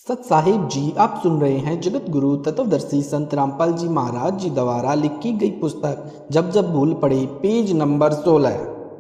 सत साहिब जी, आप सुन रहे हैं जगत गुरु तत्वदर्शी संत रामपाल जी महाराज जी द्वारा लिखी गई पुस्तक जब जब भूल पड़े, पेज नंबर 16।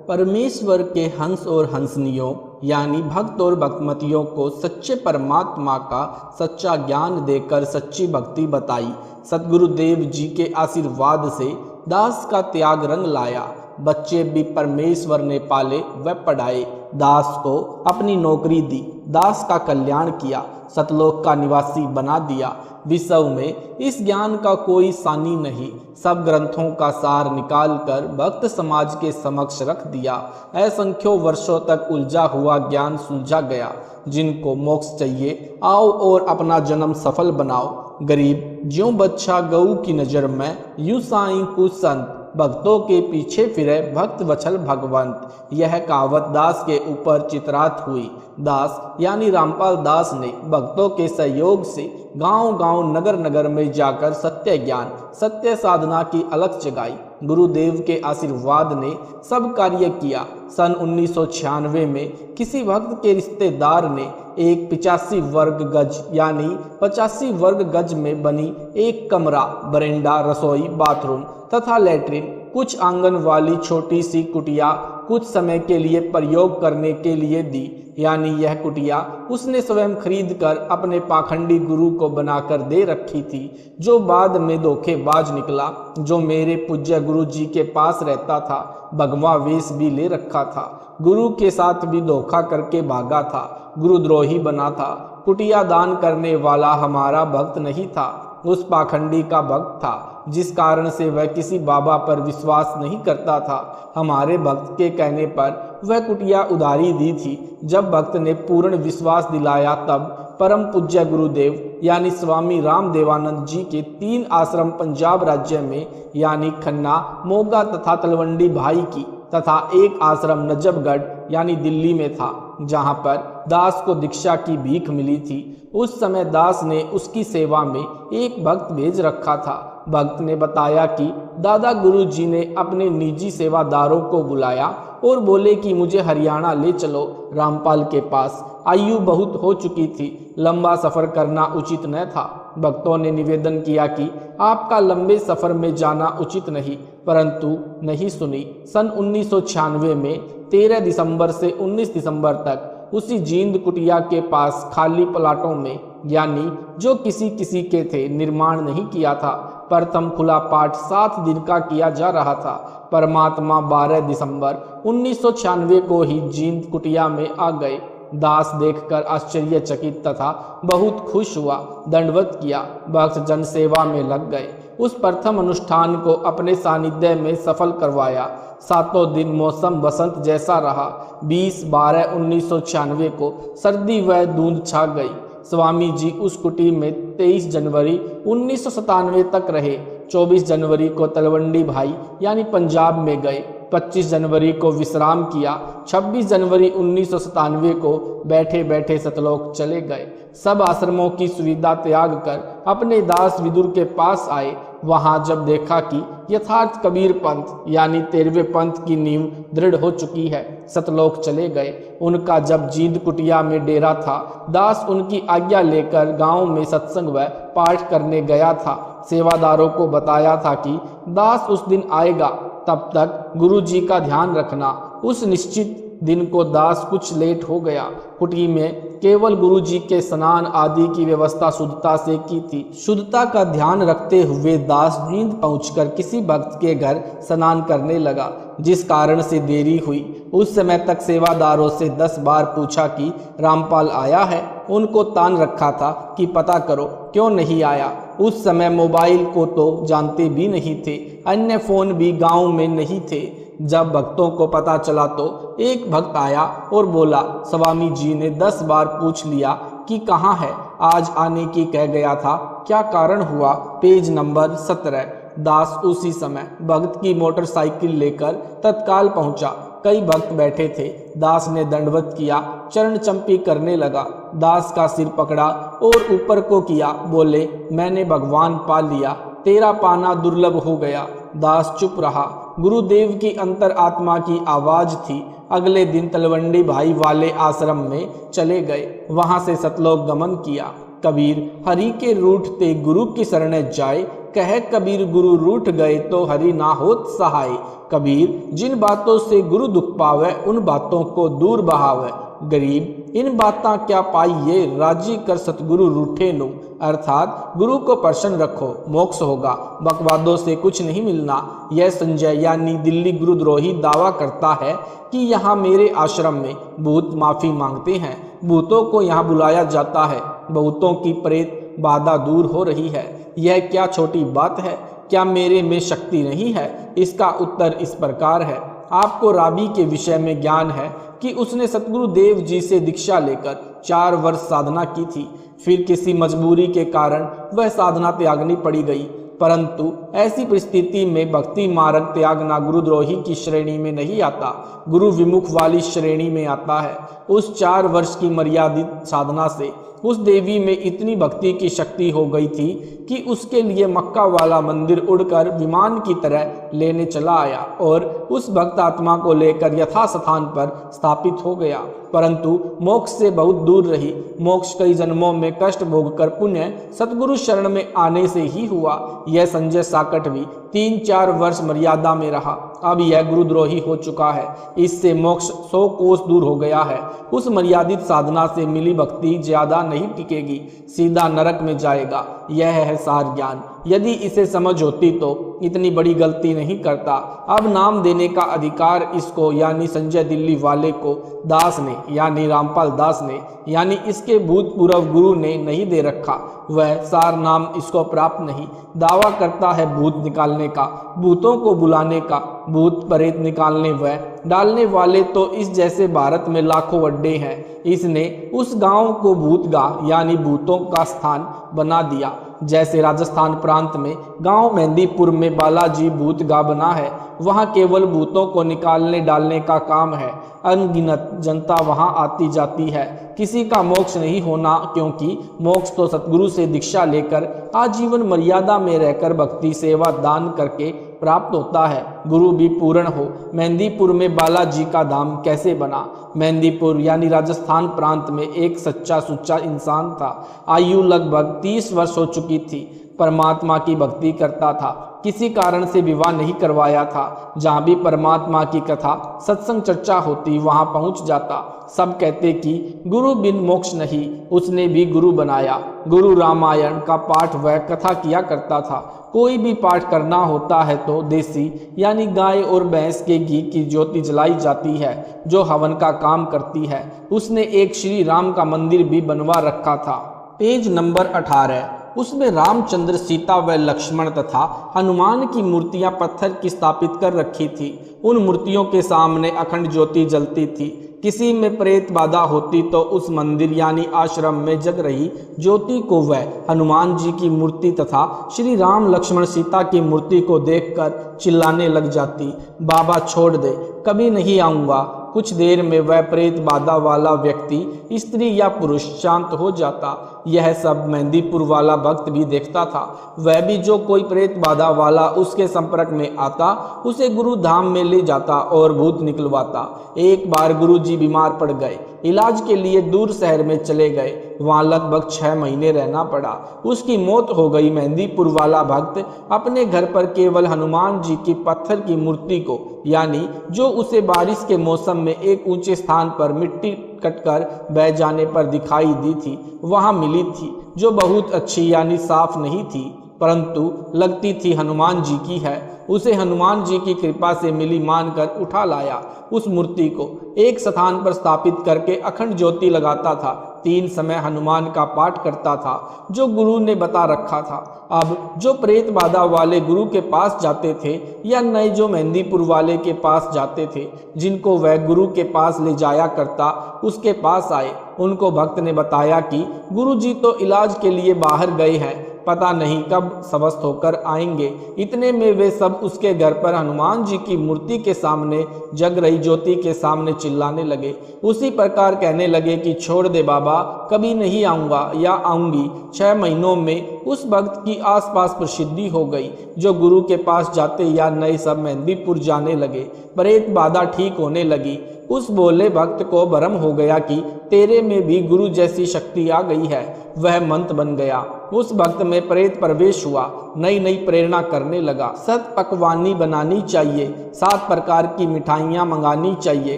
परमेश्वर के हंस और हंसनियों यानी भक्त और भक्तमतियों को सच्चे परमात्मा का सच्चा ज्ञान देकर सच्ची भक्ति बताई। सतगुरुदेव जी के आशीर्वाद से दास का त्याग रंग लाया। बच्चे भी परमेश्वर ने पाले व पढ़ाए। दास को अपनी नौकरी दी, दास का कल्याण किया, सतलोक का निवासी बना दिया। विश्व में इस ज्ञान का कोई सानी नहीं। सब ग्रंथों का सार निकालकर भक्त समाज के समक्ष रख दिया। असंख्यों वर्षों तक उलझा हुआ ज्ञान सुलझा गया। जिनको मोक्ष चाहिए, आओ और अपना जन्म सफल बनाओ। गरीब ज्यों बच्चा गऊ की नजर में, यूं साईं कुछ संत भक्तों के पीछे फिरे भक्त वत्सल भगवंत। यह कहावत दास के ऊपर चित्रात हुई। दास यानी रामपाल दास ने भक्तों के सहयोग से गांव-गांव, नगर-नगर में जाकर सत्य ज्ञान, सत्य साधना की अलख जगाई। गुरुदेव के आशीर्वाद ने सब कार्य किया। सन 1996 में किसी भक्त के रिश्तेदार ने एक 85 वर्ग गज यानी 85 वर्ग गज में बनी एक कमरा, बरेंडा, रसोई, बाथरूम तथा लैट्रिन, कुछ आंगन वाली छोटी सी कुटिया कुछ समय के लिए प्रयोग करने के लिए दी। यानी यह कुटिया उसने स्वयं खरीद कर अपने पाखंडी गुरु को बनाकर दे रखी थी, जो बाद में धोखेबाज निकला, जो मेरे पूज्य गुरु जी के पास रहता था। भगवा वेश भी ले रखा था, गुरु के साथ भी धोखा करके भागा था, गुरुद्रोही बना था। कुटिया दान करने वाला हमारा भक्त नहीं था, उस पाखंडी का भक्त था, जिस कारण से वह किसी बाबा पर विश्वास नहीं करता था। हमारे भक्त के कहने पर वह कुटिया उधारी दी थी। जब भक्त ने पूर्ण विश्वास दिलाया, तब परम पूज्य गुरुदेव यानी स्वामी राम देवानंद जी के 3 आश्रम पंजाब राज्य में यानी खन्ना, मोगा तथा तलवंडी भाई की, तथा एक आश्रम नजफगढ़ यानी दिल्ली में था, जहां पर दास को दीक्षा की भीख मिली थी। उस समय दास ने उसकी सेवा में एक भक्त भेज रखा था। भक्त ने बताया कि दादा गुरु जी ने अपने निजी सेवादारों को बुलाया और बोले कि मुझे हरियाणा ले चलो, रामपाल के पास। आयु बहुत हो चुकी थी, लंबा सफर करना उचित न था। भक्तों ने निवेदन किया कि आपका लंबे सफर में जाना उचित नहीं, परंतु नहीं सुनी। सन 1996 में 13 दिसंबर से 19 दिसंबर तक उसी जींद कुटिया के पास खाली प्लाटों में, यानी जो किसी किसी के थे, निर्माण नहीं किया था। प्रथम खुला पाठ 7 दिन का किया जा रहा था। परमात्मा 12 दिसंबर 1996 को ही जींद कुटिया में आ गए। दास देखकर आश्चर्यचकित तथा बहुत खुश हुआ, दंडवत किया। भक्त जन सेवा में लग गए। उस प्रथम अनुष्ठान को अपने सानिध्य में सफल करवाया। 7 दिन मौसम बसंत जैसा रहा। 20/12/1996 को सर्दी व धुंध छा गई। स्वामी जी उस कुटी में 23 जनवरी 1997 तक रहे। 24 जनवरी को तलवंडी भाई यानी पंजाब में गए। 25 जनवरी को विश्राम किया। 26 जनवरी 1997 को बैठे बैठे सतलोक चले गए। सब आश्रमों की सुविधा त्याग कर अपने दास विदुर के पास आए। वहां जब देखा कि यथार्थ कबीर पंथ यानी 13वें पंथ की नींव दृढ़ हो चुकी है, सतलोक चले गए। उनका जब जींद कुटिया में डेरा था, दास उनकी आज्ञा लेकर गांव में सत्संग व पाठ करने गया था। सेवादारों को बताया था कि दास उस दिन आएगा, तब तक गुरु जी का ध्यान रखना। उस निश्चित दिन को दास कुछ लेट हो गया। कुटी में केवल गुरु जी के स्नान आदि की व्यवस्था शुद्धता से की थी। शुद्धता का ध्यान रखते हुए दास जींद पहुंचकर किसी भक्त के घर स्नान करने लगा, जिस कारण से देरी हुई। उस समय तक सेवादारों से 10 बार पूछा कि रामपाल आया है। उनको तान रखा था कि पता करो क्यों नहीं आया। उस समय मोबाइल को तो जानते भी नहीं थे, अन्य फोन भी गांव में नहीं थे। जब भक्तों को पता चला तो एक भक्त आया और बोला, स्वामी जी ने 10 बार पूछ लिया कि कहाँ है, आज आने की कह गया था, क्या कारण हुआ। Page number 17। दास उसी समय भक्त की मोटरसाइकिल लेकर तत्काल पहुंचा। कई भक्त बैठे थे। दास ने दंडवत किया, चरण चंपी करने लगा। दास का सिर पकड़ा और ऊपर को किया, बोले, मैंने भगवान पा लिया, तेरा पाना दुर्लभ हो गया। दास चुप रहा। गुरुदेव की अंतर आत्मा की आवाज थी। अगले दिन तलवंडी भाई वाले आश्रम में चले गए। वहां से सतलोक गमन किया। कबीर हरि के रूठते गुरु की शरण जाए, कह कबीर गुरु रूठ गए तो हरि ना होत सहाय। कबीर जिन बातों से गुरु दुख पावे, उन बातों को दूर बहावे। गरीब इन बातां क्या पाइये, राजी कर सतगुरु रूठे नो। अर्थात गुरु को प्रसन्न रखो, मोक्ष होगा, बकवादों से कुछ नहीं मिलना। यह संजय यानी दिल्ली गुरुद्रोही दावा करता है कि यहाँ मेरे आश्रम में भूत माफी मांगते हैं, भूतों को यहाँ बुलाया जाता है, भूतों की प्रेत बाधा दूर हो रही है। यह क्या छोटी बात है, क्या मेरे में शक्ति नहीं है? इसका उत्तर इस प्रकार है। आपको राबी के विषय में ज्ञान है कि उसने सतगुरु देव जी से दीक्षा लेकर 4 वर्ष साधना की थी, फिर किसी मजबूरी के कारण वह साधना त्यागनी पड़ी गई। परंतु ऐसी परिस्थिति में भक्ति मार्ग त्यागना गुरुद्रोही की श्रेणी में नहीं आता, गुरु विमुख वाली श्रेणी में आता है। उस 4 वर्ष की मर्यादित साधना से उस देवी में इतनी भक्ति की शक्ति हो गई थी कि उसके लिए मक्का वाला मंदिर उड़कर विमान की तरह लेने चला आया और उस भक्त आत्मा को लेकर यथास्थान पर स्थापित हो गया। परंतु मोक्ष से बहुत दूर रही। मोक्ष कई जन्मों में कष्ट भोगकर पुण्य सतगुरु शरण में आने से ही हुआ। यह संजय साकट भी 3-4 वर्ष मर्यादा में रहा, अब यह गुरुद्रोही हो चुका है। इससे मोक्ष 100 कोस दूर हो गया है। उस मर्यादित साधना से मिली भक्ति ज्यादा नहीं टिकेगी, सीधा नरक में जाएगा। यह है सार ज्ञान। यदि इसे समझ होती तो इतनी बड़ी गलती नहीं करता। अब नाम देने का अधिकार इसको यानी संजय दिल्ली वाले को दास ने यानी रामपाल दास ने यानी इसके भूतपूर्व गुरु ने नहीं दे रखा। वह सार नाम इसको प्राप्त नहीं। दावा करता है भूत निकालने का, भूतों को बुलाने का, भूत प्रेत निकालने व डालने वाले तो इस जैसे भारत में लाखों अड्डे हैं। इसने उस गांव को भूतगाह यानी भूतों का स्थान बना दिया। जैसे राजस्थान प्रांत में गांव मेहंदीपुर में बालाजी भूतगाह बना है, वहां केवल भूतों को निकालने डालने का काम है। अनगिनत जनता वहां आती जाती है। किसी का मोक्ष नहीं होना, क्योंकि मोक्ष तो सतगुरु से दीक्षा लेकर आजीवन मर्यादा में रहकर भक्ति सेवा दान करके प्राप्त होता है। गुरु भी पूर्ण हो। मेहंदीपुर में बालाजी का धाम कैसे बना? मेहंदीपुर यानी राजस्थान प्रांत में एक सच्चा सुच्चा इंसान था। आयु लगभग 30 वर्ष हो चुकी थी। परमात्मा की भक्ति करता था, किसी कारण से विवाह नहीं करवाया था। जहाँ भी परमात्मा की कथा सत्संग चर्चा होती वहाँ पहुँच जाता। सब कहते कि गुरु बिन मोक्ष नहीं, उसने भी गुरु बनाया। गुरु रामायण का पाठ वह कथा किया करता था। कोई भी पाठ करना होता है तो देसी यानी गाय और भैंस के घी की ज्योति जलाई जाती है, जो हवन का काम करती है। उसने एक श्री राम का मंदिर भी बनवा रखा था। पेज नंबर 18, उसमें रामचंद्र, सीता व लक्ष्मण तथा हनुमान की मूर्तियां पत्थर की स्थापित कर रखी थी। उन मूर्तियों के सामने अखंड ज्योति जलती थी। किसी में प्रेत बाधा होती तो उस मंदिर यानी आश्रम में जग रही ज्योति को वह हनुमान जी की मूर्ति तथा श्री राम लक्ष्मण सीता की मूर्ति को देखकर चिल्लाने लग जाती, बाबा छोड़ दे, कभी नहीं आऊँगा। कुछ देर में वह प्रेत बाधा वाला व्यक्ति स्त्री या पुरुष शांत हो जाता। यह सब मेहंदीपुर वाला भक्त भी देखता था। वह भी जो कोई प्रेत बाधा वाला उसके संपर्क में आता, उसे गुरु धाम में ले जाता और भूत निकलवाता। एक बार गुरु जी बीमार पड़ गए, इलाज के लिए दूर शहर में चले गए। वहाँ लगभग 6 महीने रहना पड़ा। उसकी मौत हो गई। मेहंदीपुर वाला भक्त अपने घर पर केवल हनुमान जी की पत्थर की मूर्ति को यानी जो उसे बारिश के मौसम में एक ऊंचे स्थान पर मिट्टी कटकर बह जाने पर दिखाई दी थी, वहां मिली थी, जो बहुत अच्छी यानी साफ नहीं थी, परंतु लगती थी हनुमान जी की है। उसे हनुमान जी की कृपा से मिली मानकर उठा लाया। उस मूर्ति को एक स्थान पर स्थापित करके अखंड ज्योति लगाता था। 3 समय हनुमान का पाठ करता था, जो गुरु ने बता रखा था। अब जो प्रेत बाधा वाले गुरु के पास जाते थे या नए जो मेहंदीपुर वाले के पास जाते थे, जिनको वह गुरु के पास ले जाया करता, उसके पास आए। उनको भक्त ने बताया कि गुरु जी तो इलाज के लिए बाहर गए हैं, पता नहीं कब स्वस्थ होकर आएंगे। इतने में वे सब उसके घर पर हनुमान जी की मूर्ति के सामने जग रही ज्योति के सामने चिल्लाने लगे। उसी प्रकार कहने लगे कि छोड़ दे बाबा, कभी नहीं आऊँगा या आऊँगी। 6 महीनों में उस भक्त की आसपास प्रसिद्धि हो गई। जो गुरु के पास जाते या नए सब मेहंदीपुर जाने लगे। प्रेत बाधा ठीक होने लगी। उस बोले भक्त को भ्रम हो गया कि तेरे में भी गुरु जैसी शक्ति आ गई है। वह मंत्र बन गया। उस भक्त में प्रेत प्रवेश हुआ, नई नई प्रेरणा करने लगा। 7 पकवानी बनानी चाहिए, 7 प्रकार की मिठाइयाँ मंगानी चाहिए,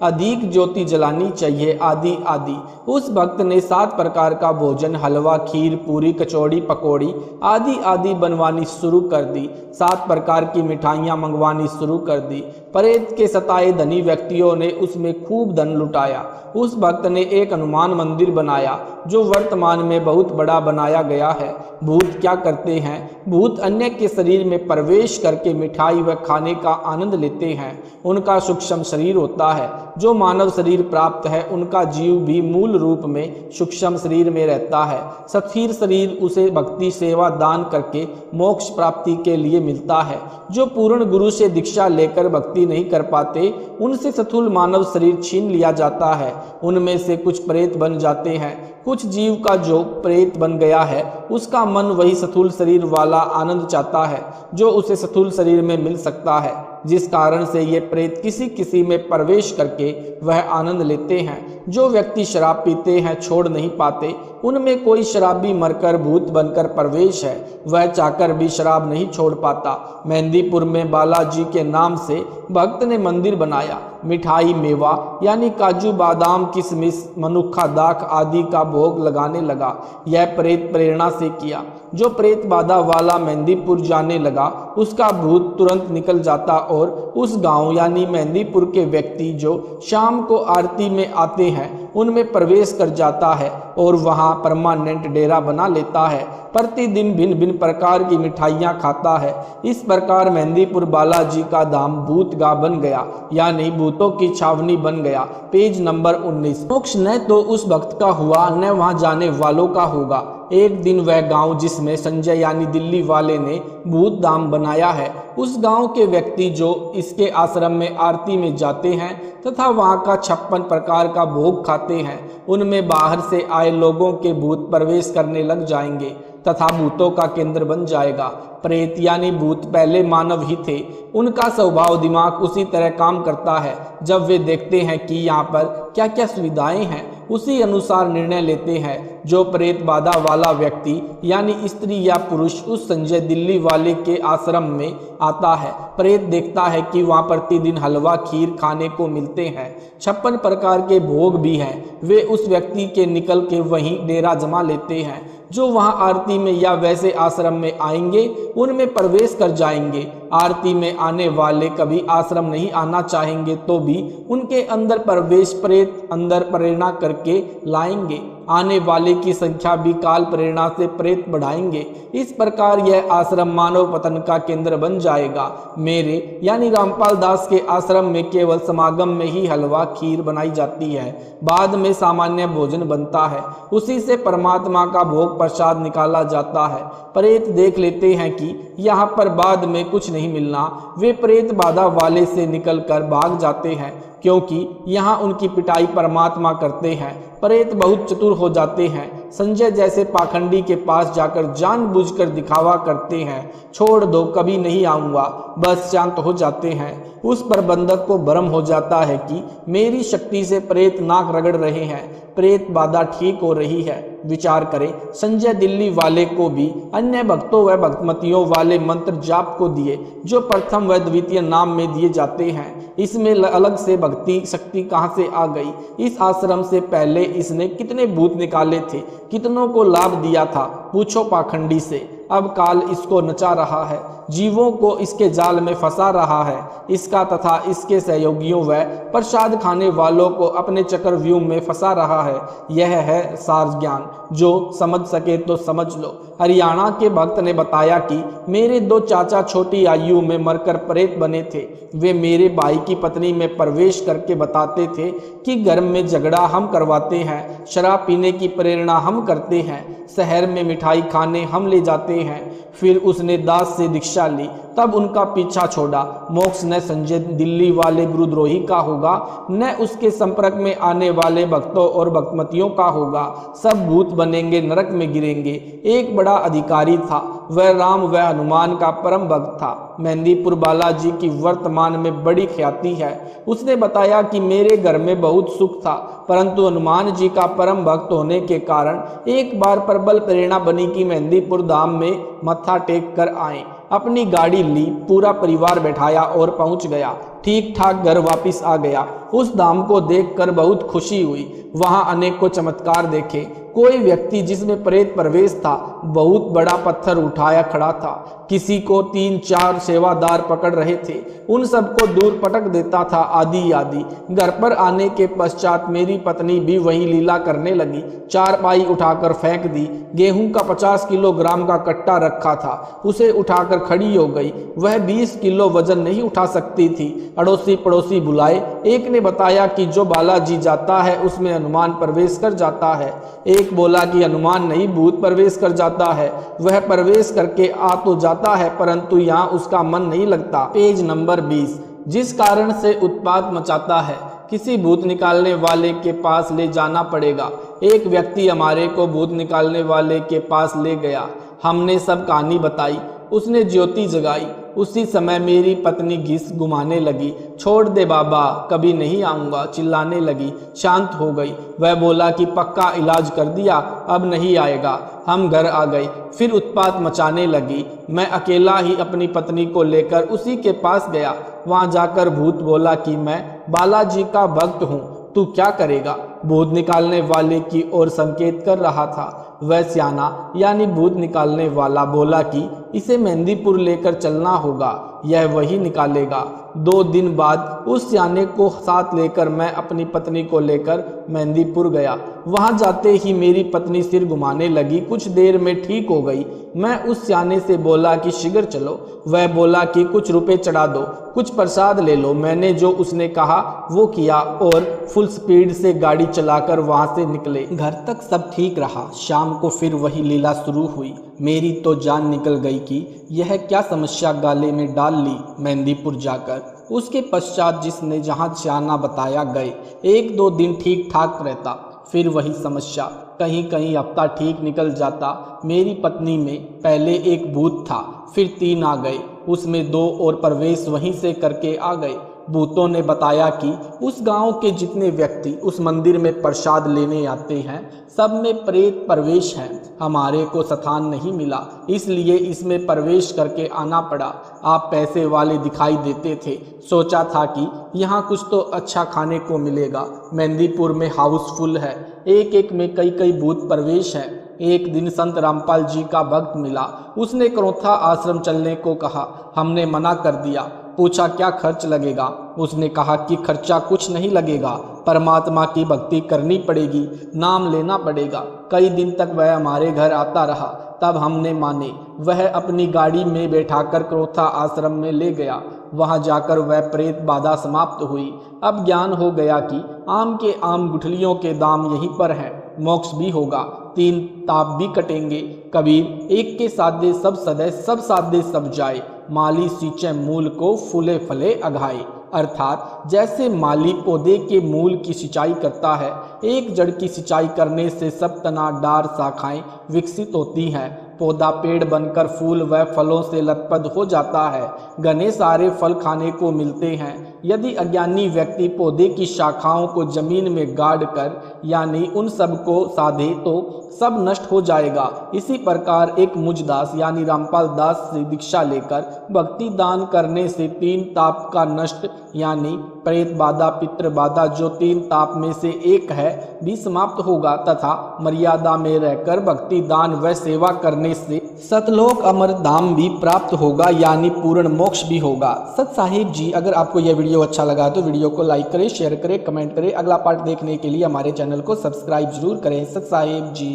अधिक ज्योति जलानी चाहिए, आदि आदि। उस भक्त ने 7 प्रकार का भोजन, हलवा, खीर, पूरी, कचौड़ी, पकौड़ी आदि आदि बनवानी शुरू कर दी। 7 प्रकार की मिठाइयाँ मंगवानी शुरू कर दी। प्रेत के सताए धनी व्यक्तियों ने उसमें खूब धन लुटाया। उस भक्त ने एक हनुमान मंदिर बनाया जो वर्तमान में बहुत बड़ा बनाया गया है। भूत क्या करते हैं? भूत अन्य के शरीर में प्रवेश करके मिठाई व खाने का आनंद लेते हैं। उनका सूक्ष्म शरीर होता है। जो मानव शरीर प्राप्त है उनका जीव भी मूल रूप में सूक्ष्म शरीर में रहता है। स्थिर शरीर उसे भक्ति, सेवा, दान करके मोक्ष प्राप्ति के लिए मिलता है। जो पूर्ण गुरु से दीक्षा लेकर भक्ति नहीं कर पाते उनसे स्थूल मानव शरीर छीन लिया जाता है। उनमें से कुछ प्रेत बन जाते हैं। कुछ जीव का जो प्रेत बन गया है उसका मन वही स्थूल शरीर वाला आनंद चाहता है जो उसे स्थूल शरीर में मिल सकता है, जिस कारण से ये प्रेत किसी किसी में प्रवेश करके वह आनंद लेते हैं। जो व्यक्ति शराब पीते हैं छोड़ नहीं पाते, उनमें कोई शराबी मरकर भूत बनकर प्रवेश है, वह चाहकर भी शराब नहीं छोड़ पाता। मेहंदीपुर में बालाजी के नाम से भक्त ने मंदिर बनाया। मिठाई, मेवा यानी काजू, बादाम, किशमिश, मनुक्खा, दाख आदि का भोग लगाने लगा। यह प्रेत प्रेरणा से किया। जो प्रेत बाधा वाला मेहंदीपुर जाने लगा उसका भूत तुरंत निकल जाता और उस गांव यानी मेहंदीपुर के व्यक्ति जो शाम को आरती में आते हैं उनमें प्रवेश कर जाता है और वहां परमानेंट डेरा बना लेता है। प्रतिदिन भिन्न भिन्न प्रकार की मिठाइयाँ खाता है। इस प्रकार मेहंदीपुर बालाजी का धाम भूतगाह बन गया, यानी भूतों की छावनी बन गया। Page number 19। मोक्ष न तो उस भक्त का हुआ न वहां जाने वालों का होगा। एक दिन वह गांव जिसमें संजय यानी दिल्ली वाले ने भूत धाम बनाया है, उस गांव के व्यक्ति जो इसके आश्रम में आरती में जाते हैं तथा वहां का 56 प्रकार का भोग खाते हैं, उनमें बाहर से आए लोगों के भूत प्रवेश करने लग जाएंगे तथा भूतों का केंद्र बन जाएगा। प्रेत यानी भूत पहले मानव ही थे। उनका स्वभाव, दिमाग उसी तरह काम करता है। जब वे देखते हैं कि यहाँ पर क्या क्या सुविधाएं हैं उसी अनुसार निर्णय लेते हैं। जो प्रेत बाधा वाला व्यक्ति यानी स्त्री या पुरुष उस संजय दिल्ली वाले के आश्रम में आता है, प्रेत देखता है कि वहाँ प्रतिदिन हलवा, खीर खाने को मिलते हैं, 56 प्रकार के भोग भी हैं। वे उस व्यक्ति के निकल के वहीं डेरा जमा लेते हैं। जो वहां आरती में या वैसे आश्रम में आएंगे उनमें प्रवेश कर जाएंगे। आरती में आने वाले कभी आश्रम नहीं आना चाहेंगे तो भी उनके अंदर प्रवेश प्रेत अंदर प्रेरणा करके लाएंगे। आने वाले की संख्या भी काल प्रेरणा से प्रेत बढ़ाएंगे। इस प्रकार यह आश्रम मानव पतन का केंद्र बन जाएगा। मेरे यानी रामपाल दास के आश्रम में केवल समागम में ही हलवा, खीर बनाई जाती है। बाद में सामान्य भोजन बनता है, उसी से परमात्मा का भोग प्रसाद निकाला जाता है। प्रेत देख लेते हैं कि यहाँ पर बाद में कुछ नहीं मिलना, वे प्रेत बाधा वाले से निकलकर भाग जाते हैं, क्योंकि यहाँ उनकी पिटाई परमात्मा करते हैं। प्रेत बहुत चतुर हो जाते हैं। संजय जैसे पाखंडी के पास जाकर जानबूझकर दिखावा करते हैं, छोड़ दो कभी नहीं आऊँगा, बस शांत हो जाते हैं। उस प्रबंधक को भ्रम हो जाता है कि मेरी शक्ति से प्रेत नाक रगड़ रहे हैं, प्रेत बाधा ठीक हो रही है। विचार करें, संजय दिल्ली वाले को भी अन्य भक्तों व भक्तमतियों वाले मंत्र जाप को दिए जो प्रथम व द्वितीय नाम में दिए जाते हैं। इसमें अलग से भक्ति शक्ति कहाँ से आ गई? इस आश्रम से पहले इसने कितने भूत निकाले थे, कितनों को लाभ दिया था, पूछो पाखंडी से। अब काल इसको नचा रहा है, जीवों को इसके जाल में फंसा रहा है। इसका तथा इसके सहयोगियों व प्रसाद खाने वालों को अपने चक्रव्यूह में फंसा रहा है। यह है सार ज्ञान, जो समझ सके तो समझ लो। हरियाणा के भक्त ने बताया कि मेरे 2 चाचा छोटी आयु में मरकर प्रेत बने थे। वे मेरे भाई की पत्नी में प्रवेश करके बताते थे कि घर में झगड़ा हम करवाते हैं, शराब पीने की प्रेरणा हम करते हैं, शहर में मिठाई खाने हम ले जाते हैं। फिर उसने दास से दीक्षा ली, तब उनका पीछा छोड़ा। मोक्ष न संजय दिल्ली वाले गुरुद्रोही का होगा, न उसके संपर्क में आने वाले भक्तों और भक्तमतियों का होगा। सब भूत बनेंगे, नरक में गिरेंगे। एक बड़ा अधिकारी था, वह राम व हनुमान का परम भक्त था। मेहंदीपुर बालाजी की वर्तमान में बड़ी ख्याति है। उसने बताया कि मेरे घर में बहुत सुख था, परंतु हनुमान जी का परम भक्त होने के कारण एक बार प्रबल प्रेरणा बनी कि मेहंदीपुर धाम में मत्था टेक कर आए। अपनी गाड़ी ली, पूरा परिवार बैठाया और पहुंच गया। ठीक ठाक घर वापस आ गया। उस धाम को देखकर बहुत खुशी हुई। वहां अनेकों चमत्कार देखे। कोई व्यक्ति जिसमें प्रेत प्रवेश था, बहुत बड़ा पत्थर उठाया खड़ा था। किसी को 3-4 सेवादार पकड़ रहे थे, उन सबको दूर पटक देता था, आदि आदि। घर पर आने के पश्चात मेरी पत्नी भी वही लीला करने लगी। चारपाई उठाकर फेंक दी। गेहूं का 50 किलोग्राम का कट्टा रखा था, उसे उठाकर खड़ी हो गई। वह 20 किलो वजन नहीं उठा सकती थी। अड़ोसी पड़ोसी बुलाए। एक ने बताया कि जो बालाजी जाता है उसमें हनुमान प्रवेश कर जाता है। एक बोला कि हनुमान नहीं, भूत प्रवेश कर जाता है। वह प्रवेश करके आ तो जाता है, परंतु यहाँ उसका मन नहीं लगता। Page number 20। जिस कारण से उत्पात मचाता है, किसी भूत निकालने वाले के पास ले जाना पड़ेगा। एक व्यक्ति हमारे को भूत निकालने वाले के पास ले गया। हमने सब कहानी बताई। उसने ज्योति जगाई। उसी समय मेरी पत्नी घिस घुमाने लगी। छोड़ दे बाबा, कभी नहीं आऊँगा, चिल्लाने लगी। शांत हो गई। वह बोला कि पक्का इलाज कर दिया, अब नहीं आएगा। हम घर आ गए। फिर उत्पात मचाने लगी। मैं अकेला ही अपनी पत्नी को लेकर उसी के पास गया। वहाँ जाकर भूत बोला कि मैं बालाजी का भक्त हूँ, तू क्या करेगा। भूत निकालने वाले की ओर संकेत कर रहा था। वह स्याना यानी भूत निकालने वाला बोला कि इसे मेहंदीपुर लेकर चलना होगा, यह वही निकालेगा। 2 दिन बाद उस स्याने को साथ लेकर मैं अपनी पत्नी को लेकर मेहंदीपुर गया। वहां जाते ही मेरी पत्नी सिर घुमाने लगी। कुछ देर में ठीक हो गई। मैं उस स्याने से बोला कि शीघ्र चलो। वह बोला कि कुछ रुपए चढ़ा दो, कुछ प्रसाद ले लो। मैंने जो उसने कहा वो किया और फुल स्पीड से गाड़ी चलाकर वहां से निकले। घर तक सब ठीक रहा। शाम को फिर वही लीला शुरू हुई। मेरी तो जान निकल गई कि यह क्या समस्या गाले में डाल ली मेहंदीपुर जाकर। उसके पश्चात जिसने जहाँ स्याना बताया गए। 1-2 दिन ठीक ठाक रहता, फिर वही समस्या। कहीं कहीं हफ्ता ठीक निकल जाता। मेरी पत्नी में पहले एक भूत था, फिर 3 आ गए। उसमें 2 और प्रवेश वहीं से करके आ गए। भूतों ने बताया कि उस गांव के जितने व्यक्ति उस मंदिर में प्रसाद लेने आते हैं, सब में प्रेत प्रवेश है। हमारे को स्थान नहीं मिला, इसलिए इसमें प्रवेश करके आना पड़ा। आप पैसे वाले दिखाई देते थे। सोचा था कि यहाँ कुछ तो अच्छा खाने को मिलेगा। मेहंदीपुर में हाउसफुल है, एक एक में कई कई भूत प्रवेश है। एक दिन संत रामपाल जी का भक्त मिला। उसने क्रोथा आश्रम चलने को कहा। हमने मना कर दिया। पूछा क्या खर्च लगेगा। उसने कहा कि खर्चा कुछ नहीं लगेगा, परमात्मा की भक्ति करनी पड़ेगी, नाम लेना पड़ेगा। कई दिन तक वह हमारे घर आता रहा, तब हमने माने। वह अपनी गाड़ी में बैठाकर क्रोथा आश्रम में ले गया। वहां जाकर वह प्रेत बाधा समाप्त हुई। अब ज्ञान हो गया कि आम के आम गुठलियों के दाम यहीं पर है। मोक्ष भी होगा, 3 ताप भी कटेंगे। कबीर एक के साधे सब सदै, सब साधे सब जाए। माली सींचे मूल को, फूले फले अघाए। अर्थात जैसे माली पौधे के मूल की सिंचाई करता है, एक जड़ की सिंचाई करने से सब तना डार शाखाएं विकसित होती हैं। पौधा पेड़ बनकर फूल व फलों से लथपथ हो जाता है। घने सारे फल खाने को मिलते हैं। यदि अज्ञानी व्यक्ति पौधे की शाखाओं को जमीन में गाड़ कर यानी उन सब को साधे तो सब नष्ट हो जाएगा। इसी प्रकार एक मुझदास यानी रामपाल दास से दीक्षा लेकर भक्ति दान करने से 3 ताप का नष्ट यानी प्रेत बाधा, पितृ बाधा जो 3 ताप में से एक है भी समाप्त होगा तथा मर्यादा में रहकर भक्ति दान व सेवा करने से सतलोक अमर धाम भी प्राप्त होगा यानी पूर्ण मोक्ष भी होगा। सत साहिब जी, अगर आपको यह वीडियो अच्छा लगा तो वीडियो को लाइक करें, शेयर करें, कमेंट करें। अगला पार्ट देखने के लिए हमारे चैनल को सब्सक्राइब जरूर करें। सत साहिब जी।